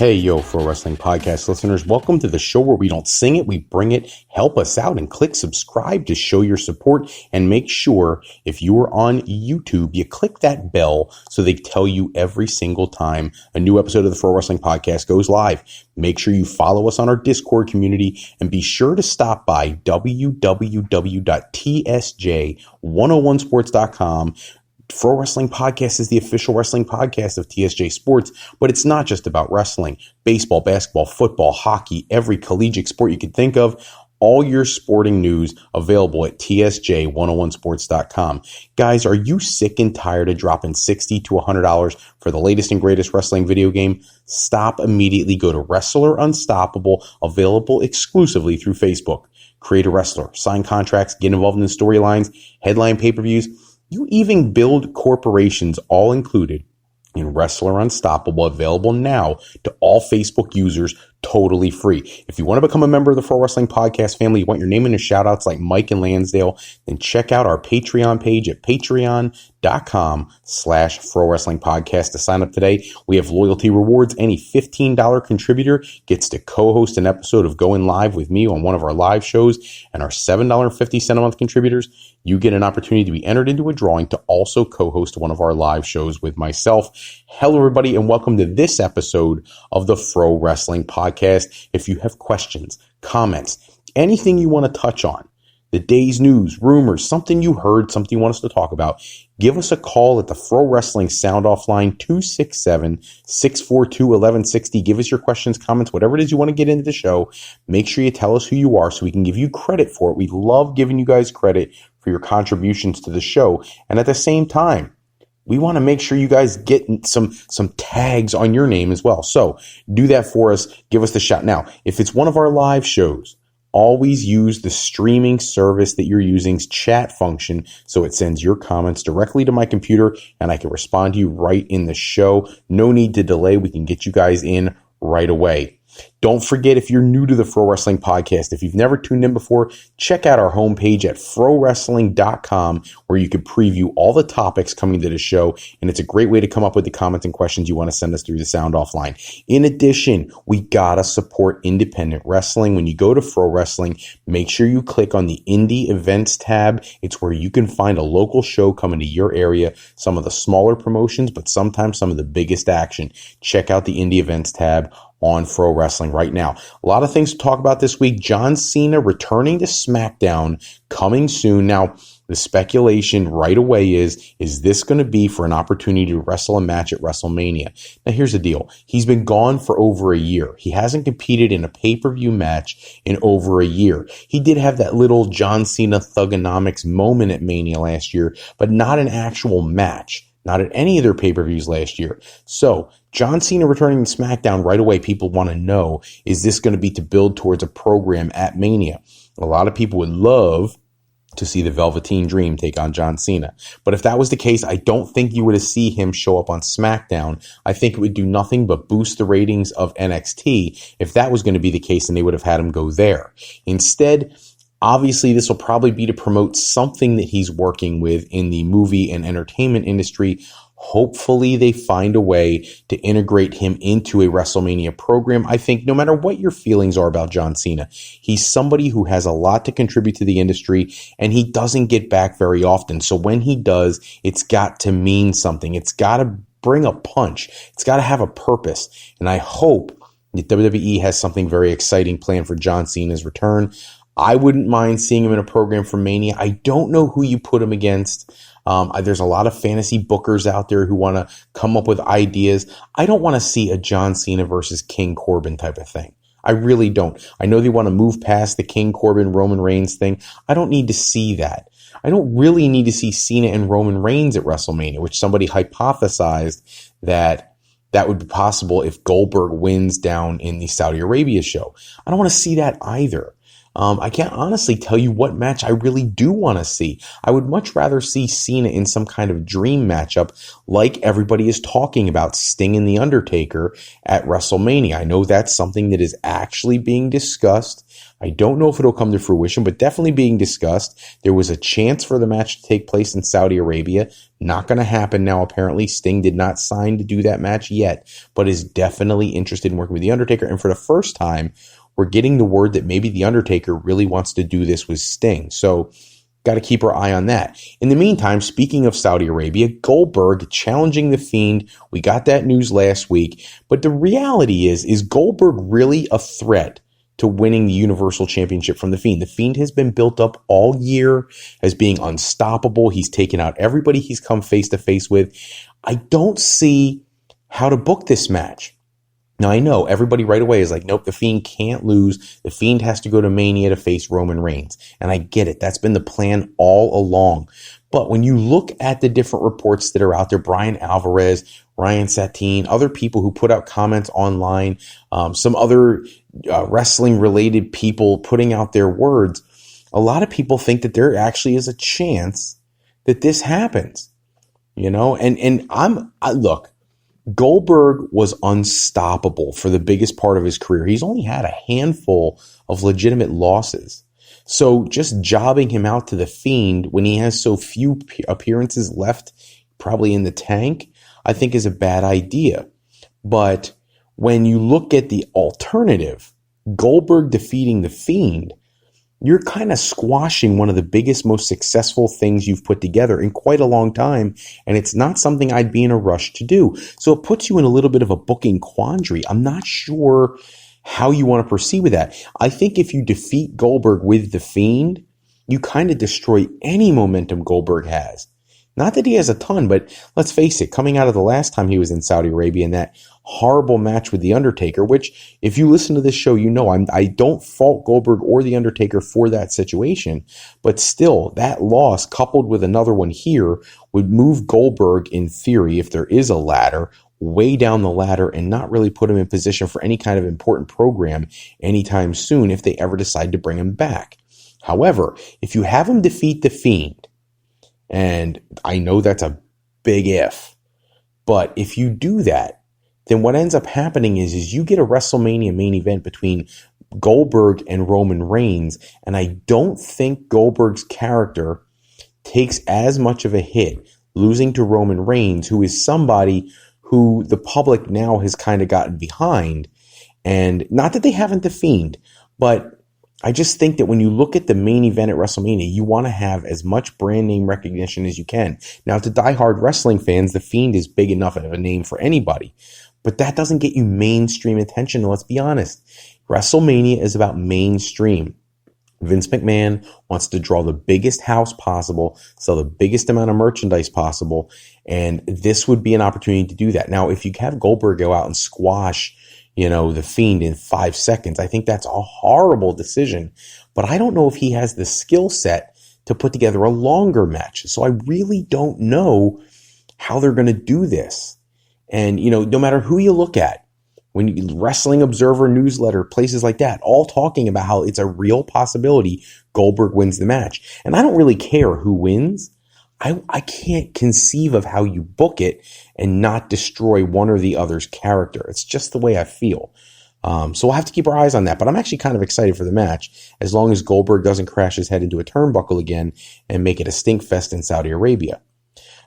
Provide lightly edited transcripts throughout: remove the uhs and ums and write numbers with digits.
Hey, yo, Pro Wrestling Podcast listeners, welcome to the show where we don't sing it, we bring it. Help us out and click subscribe to show your support, and make sure if you are on YouTube, you click that bell so they tell you every single time a new episode of the Pro Wrestling Podcast goes live. Make sure you follow us on our Discord community, and be sure to stop by www.tsj101sports.com. Pro Wrestling Podcast is the official wrestling podcast of TSJ Sports, but it's not just about wrestling. Baseball, basketball, football, hockey, every collegiate sport you could think of, all your sporting news available at tsj101sports.com. Guys, are you sick and tired of dropping $60 to $100 for the latest and greatest wrestling video game? Stop immediately. Go to Wrestler Unstoppable, available exclusively through Facebook. Create a wrestler, sign contracts, get involved in the storylines, headline pay-per-views. You even build corporations, all included in Wrestler Unstoppable, available now to all Facebook users, totally free. If you want to become a member of the Pro Wrestling Podcast family, you want your name in the shout-outs like Mike and Lansdale, then check out our Patreon page at patreon.com/Pro Wrestling Podcast to sign up today. We have loyalty rewards. Any $15 contributor gets to co-host an episode of Going Live with me on one of our live shows, and our $7.50 a month contributors, you get an opportunity to be entered into a drawing to also co-host one of our live shows with myself. Hello, everybody, and welcome to this episode of the Pro Wrestling Podcast. If you have questions, comments, anything you want to touch on, the day's news, rumors, something you heard, something you want us to talk about, give us a call at the Pro Wrestling Sound Off line, 267-642-1160. Give us your questions, comments, whatever it is you want to get into the show. Make sure you tell us who you are so we can give you credit for it. We love giving you guys credit for your contributions to the show. And at the same time, we want to make sure you guys get some tags on your name as well. So do that for us. Give us the shout. Now, if it's one of our live shows, always use the streaming service that you're using's chat function so it sends your comments directly to my computer and I can respond to you right in the show. No need to delay. We can get you guys in right away. Don't forget, if you're new to the Pro Wrestling Podcast, if you've never tuned in before, check out our homepage at frowrestling.com, where you can preview all the topics coming to the show, and it's a great way to come up with the comments and questions you want to send us through the sound off line. In addition, we gotta support independent wrestling. When you go to Pro Wrestling, make sure you click on the Indie Events tab. It's where you can find a local show coming to your area, some of the smaller promotions, but sometimes some of the biggest action. Check out the Indie Events tab on Pro Wrestling right now. A lot of things to talk about this week. John Cena returning to Smackdown, coming soon. Now, the speculation right away is this going to be for an opportunity to wrestle a match at WrestleMania? Now, here's the deal. He's been gone for over a year. He hasn't competed in a pay-per-view match in over a year. He did have that little John Cena Thuganomics moment at Mania last year, but not an actual match. Not at any of their pay-per-views last year. So, John Cena returning to SmackDown right away, people want to know, is this going to be to build towards a program at Mania? A lot of people would love to see the Velveteen Dream take on John Cena. But if that was the case, I don't think you would see him show up on SmackDown. I think it would do nothing but boost the ratings of NXT if that was going to be the case, and they would have had him go there. Instead, obviously, this will probably be to promote something that he's working with in the movie and entertainment industry. Hopefully, they find a way to integrate him into a WrestleMania program. I think no matter what your feelings are about John Cena, he's somebody who has a lot to contribute to the industry, and he doesn't get back very often. So when he does, it's got to mean something. It's got to bring a punch. It's got to have a purpose. And I hope that WWE has something very exciting planned for John Cena's return. I wouldn't mind seeing him in a program for Mania. I don't know who you put him against. There's a lot of fantasy bookers out there who want to come up with ideas. I don't want to see a John Cena versus King Corbin type of thing. I really don't. I know they want to move past the King Corbin Roman Reigns thing. I don't need to see that. I don't really need to see Cena and Roman Reigns at WrestleMania, which somebody hypothesized that would be possible if Goldberg wins down in the Saudi Arabia show. I don't want to see that either. I can't honestly tell you what match I really do want to see. I would much rather see Cena in some kind of dream matchup like everybody is talking about Sting and The Undertaker at WrestleMania. I know that's something that is actually being discussed. I don't know if it'll come to fruition, but definitely being discussed. There was a chance for the match to take place in Saudi Arabia. Not going to happen now, apparently. Sting did not sign to do that match yet, but is definitely interested in working with The Undertaker. And for the first time, we're getting the word that maybe The Undertaker really wants to do this with Sting. So got to keep our eye on that. In the meantime, speaking of Saudi Arabia, Goldberg challenging The Fiend. We got that news last week. But the reality is Goldberg really a threat to winning the Universal Championship from The Fiend? The Fiend has been built up all year as being unstoppable. He's taken out everybody he's come face to face with. I don't see how to book this match. Now, I know everybody right away is like, nope, The Fiend can't lose. The Fiend has to go to Mania to face Roman Reigns. And I get it. That's been the plan all along. But when you look at the different reports that are out there, Brian Alvarez, Ryan Satin, other people who put out comments online, some other wrestling-related people putting out their words, a lot of people think that there actually is a chance that this happens. You know, and look, Goldberg was unstoppable for the biggest part of his career. He's only had a handful of legitimate losses. So just jobbing him out to The Fiend when he has so few appearances left, probably in the tank, I think is a bad idea. But when you look at the alternative, Goldberg defeating The Fiend, you're kind of squashing one of the biggest, most successful things you've put together in quite a long time, and it's not something I'd be in a rush to do. So it puts you in a little bit of a booking quandary. I'm not sure how you want to proceed with that. I think if you defeat Goldberg with The Fiend, you kind of destroy any momentum Goldberg has. Not that he has a ton, but let's face it, coming out of the last time he was in Saudi Arabia in that horrible match with The Undertaker, which if you listen to this show, you know I don't fault Goldberg or The Undertaker for that situation, but still, that loss coupled with another one here would move Goldberg, in theory, if there is a ladder, way down the ladder and not really put him in position for any kind of important program anytime soon if they ever decide to bring him back. However, if you have him defeat The Fiend, and I know that's a big if, but if you do that, then what ends up happening is you get a WrestleMania main event between Goldberg and Roman Reigns, and I don't think Goldberg's character takes as much of a hit losing to Roman Reigns, who is somebody who the public now has kind of gotten behind. And not that they haven't The Fiend, but I just think that when you look at the main event at WrestleMania, you want to have as much brand name recognition as you can. Now, to diehard wrestling fans, The Fiend is big enough of a name for anybody, but that doesn't get you mainstream attention. Let's be honest. WrestleMania is about mainstream. Vince McMahon wants to draw the biggest house possible, sell the biggest amount of merchandise possible, and this would be an opportunity to do that. Now, if you have Goldberg go out and squash, The Fiend in 5 seconds, I think that's a horrible decision, but I don't know if he has the skill set to put together a longer match. So I really don't know how they're going to do this. And, no matter who you look at, when Wrestling Observer newsletter, places like that, all talking about how it's a real possibility Goldberg wins the match. And I don't really care who wins. I can't conceive of how you book it and not destroy one or the other's character. It's just the way I feel. So we'll have to keep our eyes on that. But I'm actually kind of excited for the match, as long as Goldberg doesn't crash his head into a turnbuckle again and make it a stink fest in Saudi Arabia.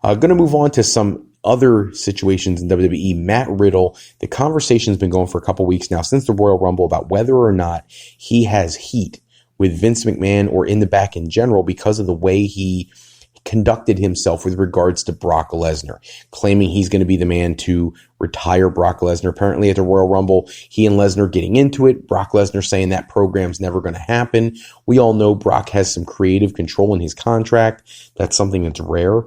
Going to move on to some other situations in WWE. Matt Riddle, the conversation's been going for a couple weeks now since the Royal Rumble about whether or not he has heat with Vince McMahon or in the back in general because of the way he conducted himself with regards to Brock Lesnar, claiming he's going to be the man to retire Brock Lesnar. Apparently at the Royal Rumble, he and Lesnar getting into it, Brock Lesnar saying that program's never going to happen. We all know Brock has some creative control in his contract. That's something that's rare.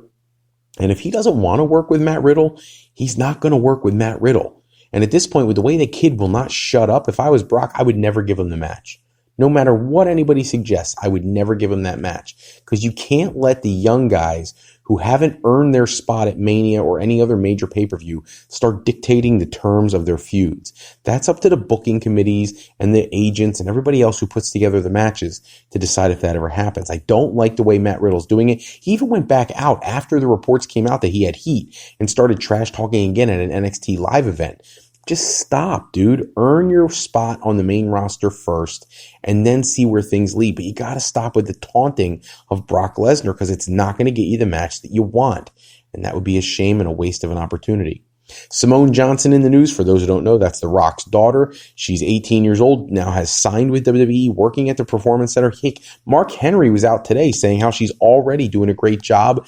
And if he doesn't want to work with Matt Riddle, he's not going to work with Matt Riddle. And at this point, with the way the kid will not shut up, if I was Brock, I would never give him the match. No matter what anybody suggests, I would never give him that match, because you can't let the young guys who haven't earned their spot at Mania or any other major pay-per-view start dictating the terms of their feuds. That's up to the booking committees and the agents and everybody else who puts together the matches to decide if that ever happens. I don't like the way Matt Riddle's doing it. He even went back out after the reports came out that he had heat and started trash talking again at an NXT live event. Just stop, dude. Earn your spot on the main roster first and then see where things lead. But you got to stop with the taunting of Brock Lesnar, because it's not going to get you the match that you want. And that would be a shame and a waste of an opportunity. Simone Johnson in the news. For those who don't know, that's The Rock's daughter. She's 18 years old, now has signed with WWE, working at the Performance Center. Mark Henry was out today saying how she's already doing a great job.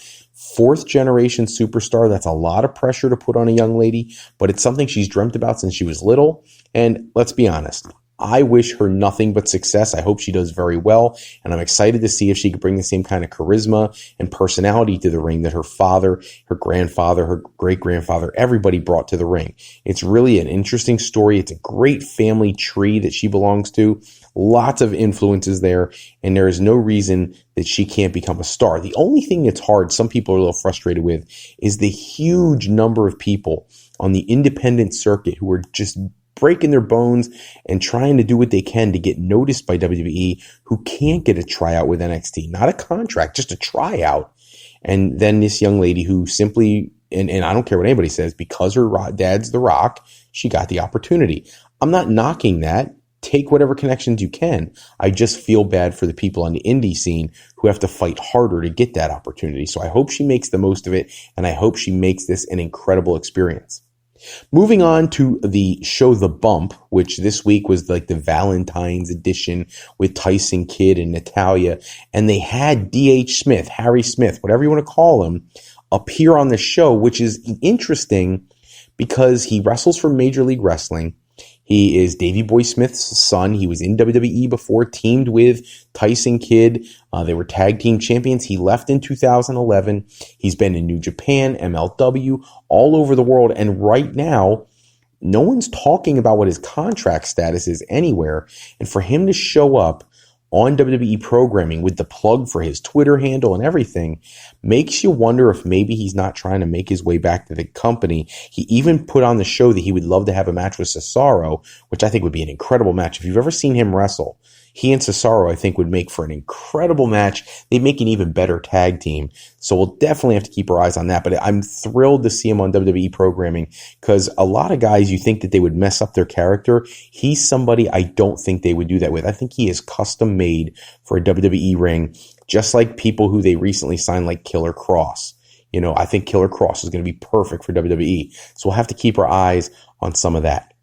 Fourth generation superstar. That's a lot of pressure to put on a young lady, but it's something she's dreamt about since she was little. And let's be honest, I wish her nothing but success. I hope she does very well, and I'm excited to see if she could bring the same kind of charisma and personality to the ring that her father, her grandfather, her great-grandfather, everybody brought to the ring. It's really an interesting story. It's a great family tree that she belongs to. Lots of influences there, and there is no reason that she can't become a star. The only thing that's hard, some people are a little frustrated with, is the huge number of people on the independent circuit who are just breaking their bones and trying to do what they can to get noticed by WWE, who can't get a tryout with NXT. Not a contract, just a tryout. And then this young lady who simply, and I don't care what anybody says, because her dad's The Rock, she got the opportunity. I'm not knocking that. Take whatever connections you can. I just feel bad for the people on the indie scene who have to fight harder to get that opportunity. So I hope she makes the most of it, and I hope she makes this an incredible experience. Moving on to the show The Bump, which this week was like the Valentine's edition with Tyson Kidd and Natalya. And they had D.H. Smith, Harry Smith, whatever you want to call him, appear on the show, which is interesting because he wrestles for Major League Wrestling. He is Davey Boy Smith's son. He was in WWE before, teamed with Tyson Kidd. They were tag team champions. He left in 2011. He's been in New Japan, MLW, all over the world. And right now, no one's talking about what his contract status is anywhere. And for him to show up on WWE programming with the plug for his Twitter handle and everything makes you wonder if maybe he's not trying to make his way back to the company. He even put on the show that he would love to have a match with Cesaro, which I think would be an incredible match. If you've ever seen him wrestle, he and Cesaro, I think, would make for an incredible match. They'd make an even better tag team. So we'll definitely have to keep our eyes on that. But I'm thrilled to see him on WWE programming, because a lot of guys, you think that they would mess up their character. He's somebody I don't think they would do that with. I think he is custom made for a WWE ring, just like people who they recently signed, like Killer Cross. You know, I think Killer Cross is going to be perfect for WWE. So we'll have to keep our eyes on some of that.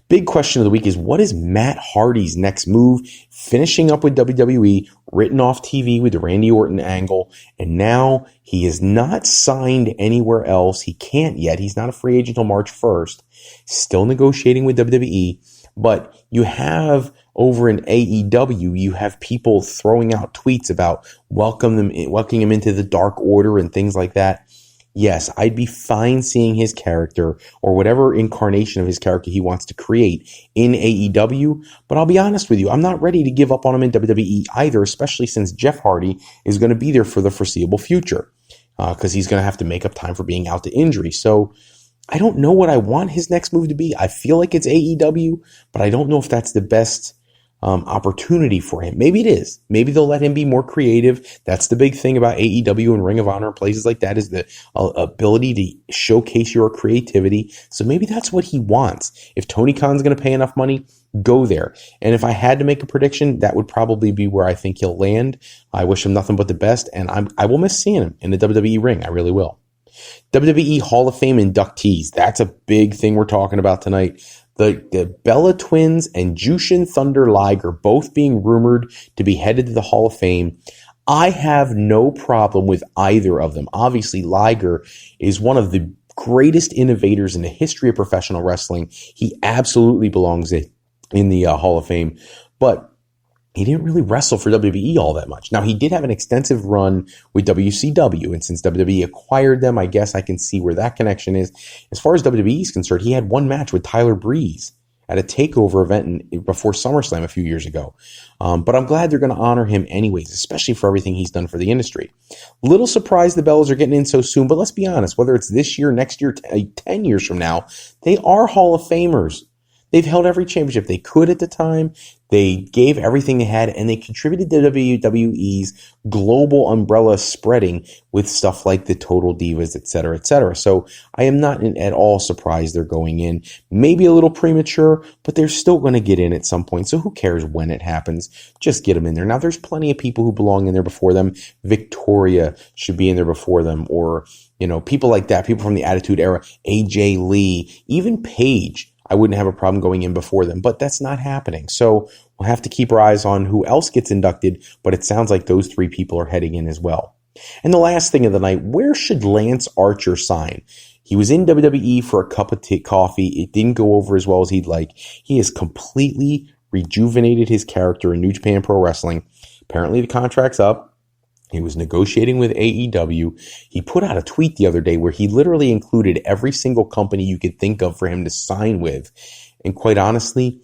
Big question of the week is, what is Matt Hardy's next move? Finishing up with WWE, written off TV with the Randy Orton angle, and now he is not signed anywhere else. He can't yet. He's not a free agent until March 1st. Still negotiating with WWE, but you have over in AEW, you have people throwing out tweets about welcoming him into the Dark Order and things like that. Yes, I'd be fine seeing his character or whatever incarnation of his character he wants to create in AEW, but I'll be honest with you, I'm not ready to give up on him in WWE either, especially since Jeff Hardy is going to be there for the foreseeable future, because he's going to have to make up time for being out to injury. So I don't know what I want his next move to be. I feel like it's AEW, but I don't know if that's the best opportunity for him. Maybe it is. Maybe they'll let him be more creative. That's the big thing about AEW and Ring of Honor and places like that, is the ability to showcase your creativity. So maybe that's what he wants. If Tony Khan's going to pay enough money, go there. And if I had to make a prediction, that would probably be where I think he'll land. I wish him nothing but the best, and I will miss seeing him in the WWE ring. I really will. WWE Hall of Fame inductees. That's a big thing we're talking about tonight. The Bella Twins and Jushin Thunder Liger both being rumored to be headed to the Hall of Fame. I have no problem with either of them. Obviously, Liger is one of the greatest innovators in the history of professional wrestling. He absolutely belongs in the Hall of Fame. But he didn't really wrestle for WWE all that much. Now, he did have an extensive run with WCW, and since WWE acquired them, I guess I can see where that connection is. As far as WWE is concerned, he had one match with Tyler Breeze at a takeover event before SummerSlam a few years ago. But I'm glad they're going to honor him anyways, especially for everything he's done for the industry. Little surprised the Bellas are getting in so soon, but let's be honest, whether it's this year, next year, 10 years from now, they are Hall of Famers. They've held every championship they could at the time. They gave everything they had, and they contributed to WWE's global umbrella spreading with stuff like the Total Divas, et cetera, et cetera. So I am not at all surprised they're going in. Maybe a little premature, but they're still going to get in at some point. So who cares when it happens? Just get them in there. Now, there's plenty of people who belong in there before them. Victoria should be in there before them, or, people like that, people from the Attitude Era, AJ Lee, even Paige. I wouldn't have a problem going in before them, but that's not happening. So we'll have to keep our eyes on who else gets inducted, but it sounds like those three people are heading in as well. And the last thing of the night, where should Lance Archer sign? He was in WWE for a cup of coffee. It didn't go over as well as he'd like. He has completely rejuvenated his character in New Japan Pro Wrestling. Apparently the contract's up. He was negotiating with AEW. He put out a tweet the other day where he literally included every single company you could think of for him to sign with. And quite honestly,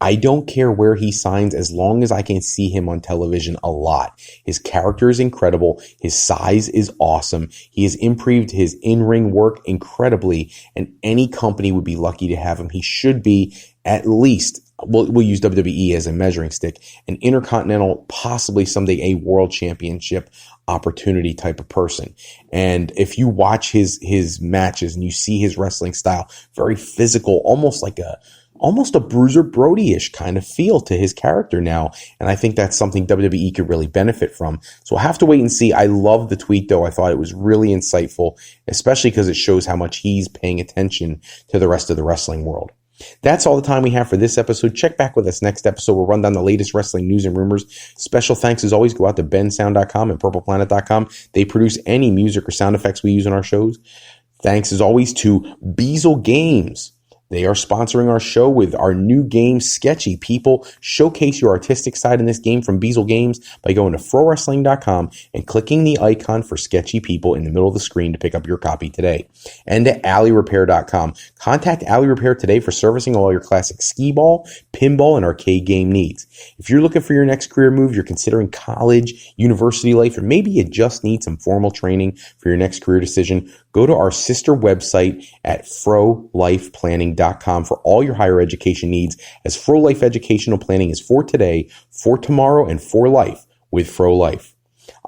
I don't care where he signs as long as I can see him on television a lot. His character is incredible. His size is awesome. He has improved his in-ring work incredibly, and any company would be lucky to have him. He should be at least, we'll use WWE as a measuring stick, an Intercontinental, possibly someday a World Championship opportunity type of person. And if you watch his matches and you see his wrestling style, very physical, almost a Bruiser Brody-ish kind of feel to his character now. And I think that's something WWE could really benefit from. So we'll have to wait and see. I love the tweet, though. I thought it was really insightful, especially because it shows how much he's paying attention to the rest of the wrestling world. That's all the time we have for this episode. Check back with us next episode. We'll run down the latest wrestling news and rumors. Special thanks, as always, go out to bensound.com and purpleplanet.com. They produce any music or sound effects we use in our shows. Thanks, as always, to Beazle Games. They are sponsoring our show with our new game, Sketchy People. Showcase your artistic side in this game from Beazle Games by going to frowrestling.com and clicking the icon for Sketchy People in the middle of the screen to pick up your copy today. And to alleyrepair.com. Contact Alley Repair today for servicing all your classic skee-ball, pinball, and arcade game needs. If you're looking for your next career move, you're considering college, university life, or maybe you just need some formal training for your next career decision, go to our sister website at frolifeplanning.com for all your higher education needs, as Fro Life educational planning is for today, for tomorrow, and for life with Fro Life.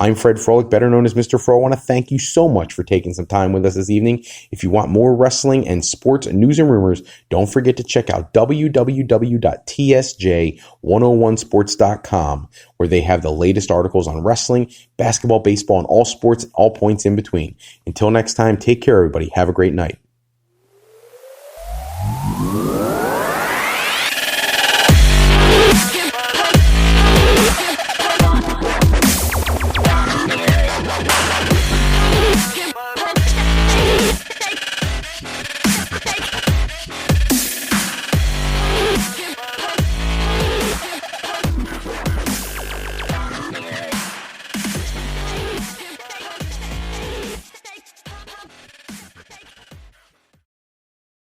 I'm Fred Froelich, better known as Mr. Fro. I want to thank you so much for taking some time with us this evening. If you want more wrestling and sports news and rumors, don't forget to check out www.tsj101sports.com, where they have the latest articles on wrestling, basketball, baseball, and all sports, all points in between. Until next time, take care, everybody. Have a great night.